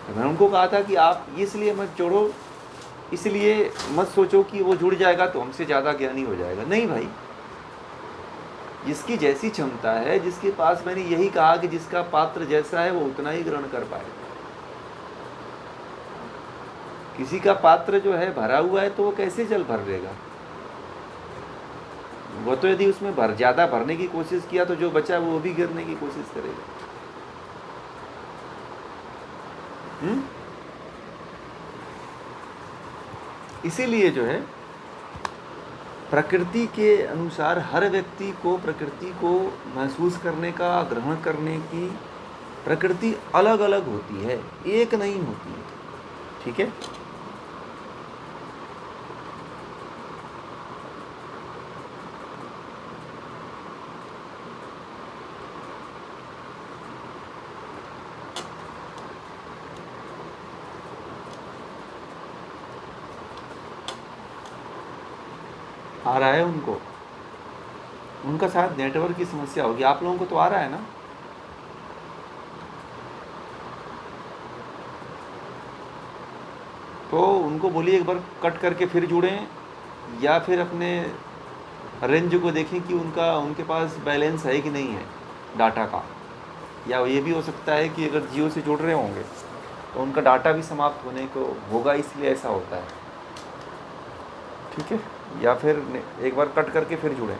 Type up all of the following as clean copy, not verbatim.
मैंने उनको कहा था कि आप इसलिए मत जोड़ो, इसलिए मत सोचो कि वो जुड़ जाएगा तो हमसे ज़्यादा ज्ञानी हो जाएगा। नहीं भाई, जिसकी जैसी क्षमता है, जिसके पास, मैंने यही कहा कि जिसका पात्र जैसा है वो उतना ही ग्रहण कर पाएगा। किसी का पात्र जो है भरा हुआ है तो वो कैसे जल भर लेगा? वो तो यदि उसमें ज़्यादा भरने की कोशिश किया तो जो बचा वो भी गिरने की कोशिश करेगा। इसीलिए जो है प्रकृति के अनुसार हर व्यक्ति को प्रकृति को महसूस करने का, ग्रहण करने की प्रकृति अलग अलग होती है, एक नहीं होती है। ठीक है? आ रहा है उनको, उनका शायद नेटवर्क की समस्या होगी। आप लोगों को तो आ रहा है ना? तो उनको बोलिए एक बार कट करके फिर जुड़ें, या फिर अपने रेंज को देखें कि उनके पास बैलेंस है कि नहीं है डाटा का। या ये भी हो सकता है कि अगर जियो से जुड़ रहे होंगे तो उनका डाटा भी समाप्त होने को होगा, इसलिए ऐसा होता है। ठीक है? या फिर एक बार कट करके फिर जुड़ें।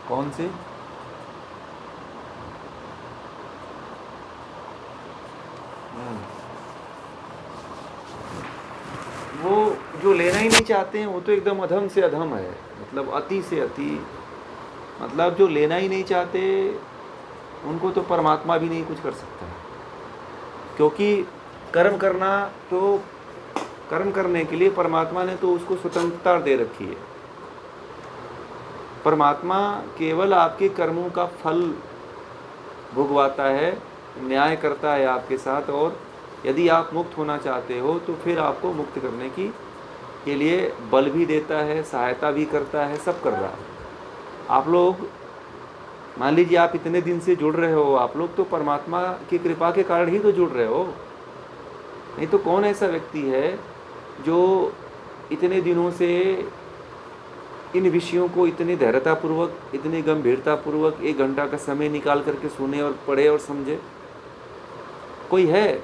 कौन सी? वो जो लेना ही नहीं चाहते हैं वो तो एकदम अधम से अधम है, मतलब अति से अति। मतलब जो लेना ही नहीं चाहते उनको तो परमात्मा भी नहीं कुछ कर सकता, क्योंकि कर्म करना तो, कर्म करने के लिए परमात्मा ने तो उसको स्वतंत्रता दे रखी है। परमात्मा केवल आपके कर्मों का फल भुगवाता है, न्याय करता है आपके साथ, और यदि आप मुक्त होना चाहते हो तो फिर आपको मुक्त करने के लिए बल भी देता है, सहायता भी करता है, सब कर रहा है। आप लोग मान लीजिए आप इतने दिन से जुड़ रहे हो, आप लोग तो परमात्मा की कृपा के कारण ही तो जुड़ रहे हो। नहीं तो कौन ऐसा व्यक्ति है जो इतने दिनों से इन विषयों को इतनी धैर्यतापूर्वक, इतनी गंभीरतापूर्वक 1 घंटा का समय निकाल करके सुने और पढ़े और समझे? कोई है?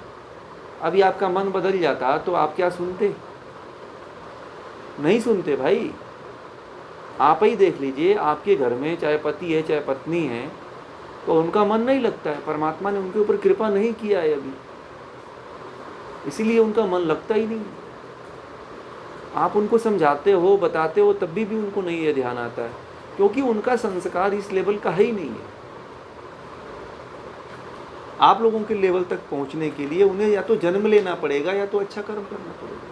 अभी आपका मन बदल जाता तो आप क्या सुनते? नहीं सुनते भाई। आप ही देख लीजिए, आपके घर में चाहे पति है चाहे पत्नी है, तो उनका मन नहीं लगता है, परमात्मा ने उनके ऊपर कृपा नहीं किया है अभी, इसीलिए उनका मन लगता ही नहीं। आप उनको समझाते हो, बताते हो, तब भी उनको नहीं ये ध्यान आता है, क्योंकि उनका संस्कार इस लेवल का है ही नहीं है। आप लोगों के लेवल तक पहुंचने के लिए उन्हें या तो जन्म लेना पड़ेगा या तो अच्छा कर्म करना पड़ेगा।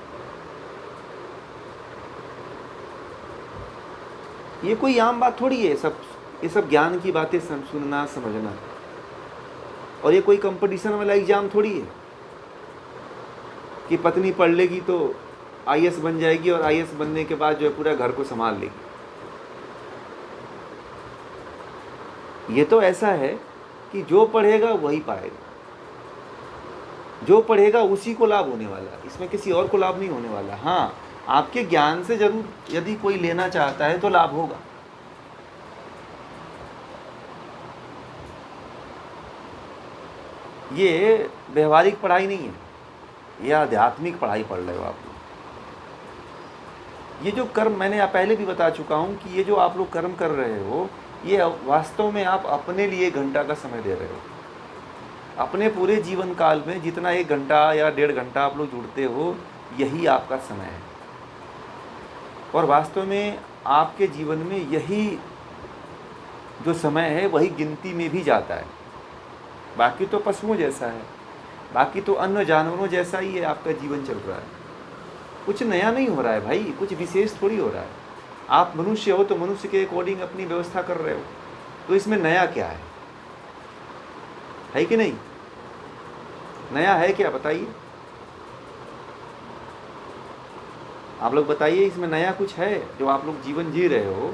ये कोई आम बात थोड़ी है, ये सब ज्ञान की बातें सुनना समझना, और ये कोई कंपटीशन वाला एग्जाम थोड़ी है कि पत्नी पढ़ लेगी तो आईएएस बन जाएगी और आईएएस बनने के बाद जो है पूरा घर को संभाल लेगी। ये तो ऐसा है कि जो पढ़ेगा वही पाएगा, जो पढ़ेगा उसी को लाभ होने वाला है, इसमें किसी और को लाभ नहीं होने वाला। हाँ, आपके ज्ञान से जरूर यदि कोई लेना चाहता है तो लाभ होगा। ये व्यवहारिक पढ़ाई नहीं है, ये आध्यात्मिक पढ़ाई पढ़ रहे हो आप लोग। ये जो कर्म, मैंने पहले भी बता चुका हूँ कि ये जो आप लोग कर्म कर रहे हो, ये वास्तव में आप अपने लिए 1 घंटा का समय दे रहे हो। अपने पूरे जीवन काल में जितना 1 घंटा या 1.5 घंटा आप लोग जुड़ते हो, यही आपका समय है। और वास्तव में आपके जीवन में यही जो समय है वही गिनती में भी जाता है। बाकी तो पशुओं जैसा है, बाकी तो अन्य जानवरों जैसा ही है आपका जीवन चल रहा है। कुछ नया नहीं हो रहा है भाई, कुछ विशेष थोड़ी हो रहा है। आप मनुष्य हो तो मनुष्य के अकॉर्डिंग अपनी व्यवस्था कर रहे हो, तो इसमें नया क्या है कि नहीं? नया है क्या, बताइए। आप लोग बताइए, इसमें नया कुछ है? जो आप लोग जीवन जी रहे हो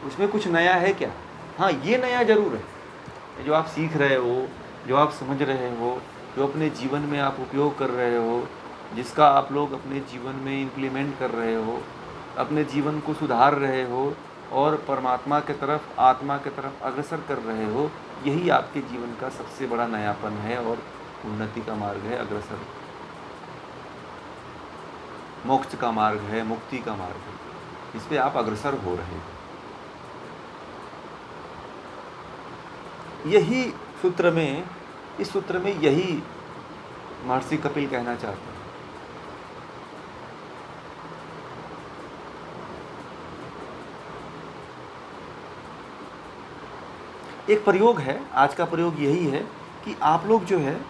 उसमें कुछ नया है क्या? हाँ, ये नया ज़रूर है, जो आप सीख रहे हो, जो आप समझ रहे हो, जो अपने जीवन में आप उपयोग कर रहे हो, जिसका आप लोग अपने जीवन में इम्प्लीमेंट कर रहे हो, अपने जीवन को सुधार रहे हो और परमात्मा के तरफ, आत्मा के तरफ अग्रसर कर रहे हो, यही आपके जीवन का सबसे बड़ा नयापन है और उन्नति का मार्ग है, अग्रसर मोक्ष का मार्ग है, मुक्ति का मार्ग है, इस पे आप अग्रसर हो रहे हो। यही सूत्र में, इस सूत्र में यही महर्षि कपिल कहना चाहते हैं। एक प्रयोग है, आज का प्रयोग यही है कि आप लोग जो है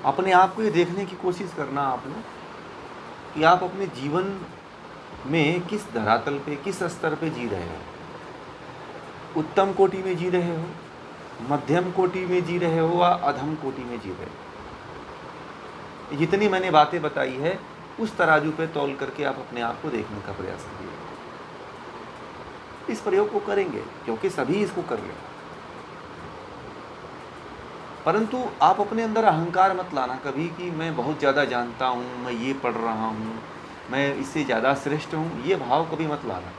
अपने आप को ये देखने की कोशिश करना आप लोग कि आप अपने जीवन में किस धरातल पे, किस स्तर पे जी रहे हो। उत्तम कोटि में जी रहे हो, मध्यम कोटि में जी रहे हो या अधम कोटि में जी रहे हो। जितनी मैंने बातें बताई है उस तराजू पे तौल करके आप अपने आप को देखने का प्रयास करिए। इस प्रयोग को करेंगे क्योंकि सभी इसको कर रहे हैं, परंतु आप अपने अंदर अहंकार मत लाना कभी कि मैं बहुत ज़्यादा जानता हूँ, मैं ये पढ़ रहा हूँ, मैं इससे ज़्यादा श्रेष्ठ हूँ, ये भाव कभी मत लाना।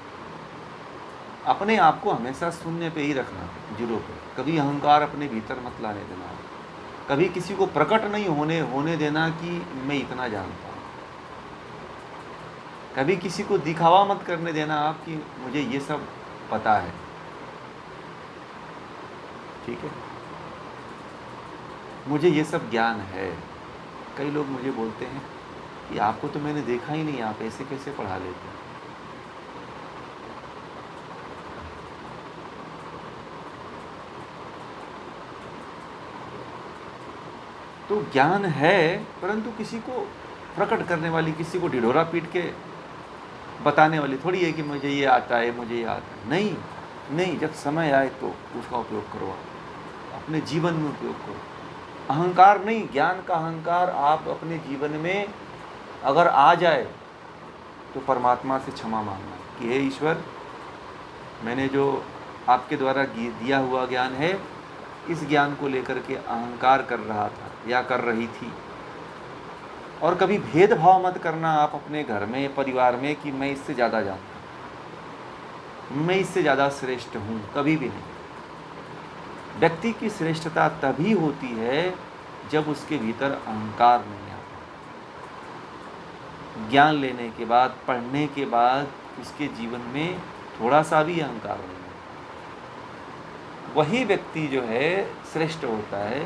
अपने आप को हमेशा शून्य पे ही रखना, जीरो पे। कभी अहंकार अपने भीतर मत लाने देना, कभी किसी को प्रकट नहीं होने देना कि मैं इतना जानता हूँ, कभी किसी को दिखावा मत करने देना आप कि मुझे ये सब पता है। ठीक है, मुझे ये सब ज्ञान है। कई लोग मुझे बोलते हैं कि आपको तो मैंने देखा ही नहीं, आप ऐसे कैसे पढ़ा लेते हैं। तो ज्ञान है, परंतु किसी को प्रकट करने वाली, किसी को ढिढोरा पीट के बताने वाली थोड़ी है कि मुझे ये आता है, मुझे ये आता है। नहीं नहीं, जब समय आए तो उसका उपयोग करो, अपने जीवन में उपयोग करो। अहंकार नहीं, ज्ञान का अहंकार आप अपने जीवन में अगर आ जाए तो परमात्मा से क्षमा मांगना कि हे ईश्वर, मैंने जो आपके द्वारा दिया हुआ ज्ञान है, इस ज्ञान को लेकर के अहंकार कर रहा था या कर रही थी। और कभी भेदभाव मत करना आप अपने घर में, परिवार में कि मैं इससे ज़्यादा जानता हूँ, मैं इससे ज़्यादा श्रेष्ठ हूँ, कभी भी नहीं। व्यक्ति की श्रेष्ठता तभी होती है जब उसके भीतर अहंकार नहीं आता। ज्ञान लेने के बाद, पढ़ने के बाद उसके जीवन में थोड़ा सा भी अहंकार नहीं है, वही व्यक्ति जो है श्रेष्ठ होता है।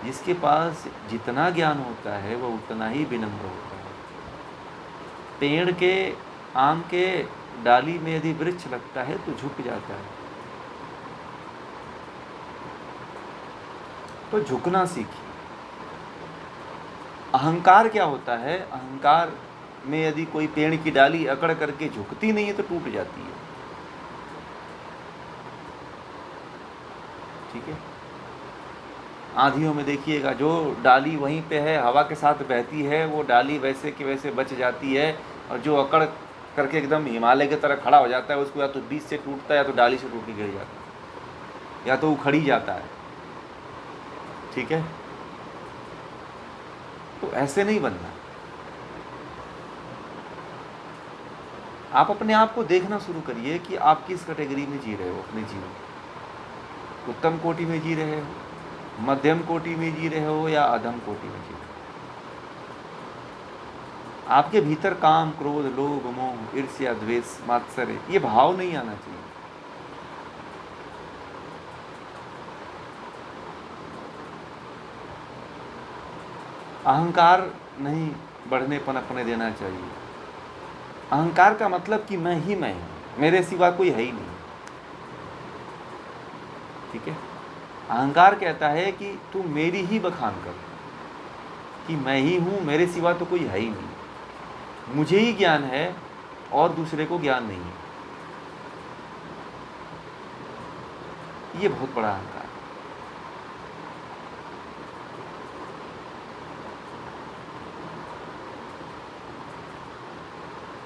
जिसके पास जितना ज्ञान होता है वह उतना ही विनम्र होता है। पेड़ के, आम के डाली में यदि वृक्ष लगता है तो झुक जाता है, तो झुकना सीखिए। अहंकार क्या होता है? अहंकार में यदि कोई पेड़ की डाली अकड़ करके झुकती नहीं है तो टूट जाती है। ठीक है, आंधियों में देखिएगा, जो डाली वहीं पे है, हवा के साथ बहती है, वो डाली वैसे के वैसे बच जाती है, और जो अकड़ करके एकदम हिमालय की तरह खड़ा हो जाता है, उसको या तो बीच से टूटता है या तो डाली से टूट के गिर जाता है, या तो उखड़ी जाता है। ठीक है, तो ऐसे नहीं बनना। आप अपने आप को देखना शुरू करिए कि आप किस कैटेगरी में जी रहे हो अपने जीवन में। उत्तम कोटि में जी रहे हो, मध्यम कोटि में जी रहे हो या अधम कोटि में जी रहे हो। आपके भीतर काम, क्रोध, लोभ, मोह, ईर्ष्या, द्वेष, मात्सर्य, ये भाव नहीं आना चाहिए। अहंकार नहीं बढ़ने पनपने देना चाहिए। अहंकार का मतलब कि मैं ही मैं हूँ, मेरे सिवा कोई है ही नहीं। ठीक है, अहंकार कहता है कि तू मेरी ही बखान कर, कि मैं ही हूँ, मेरे सिवा तो कोई है ही नहीं, मुझे ही ज्ञान है और दूसरे को ज्ञान नहीं है। ये बहुत बड़ा अहंकार।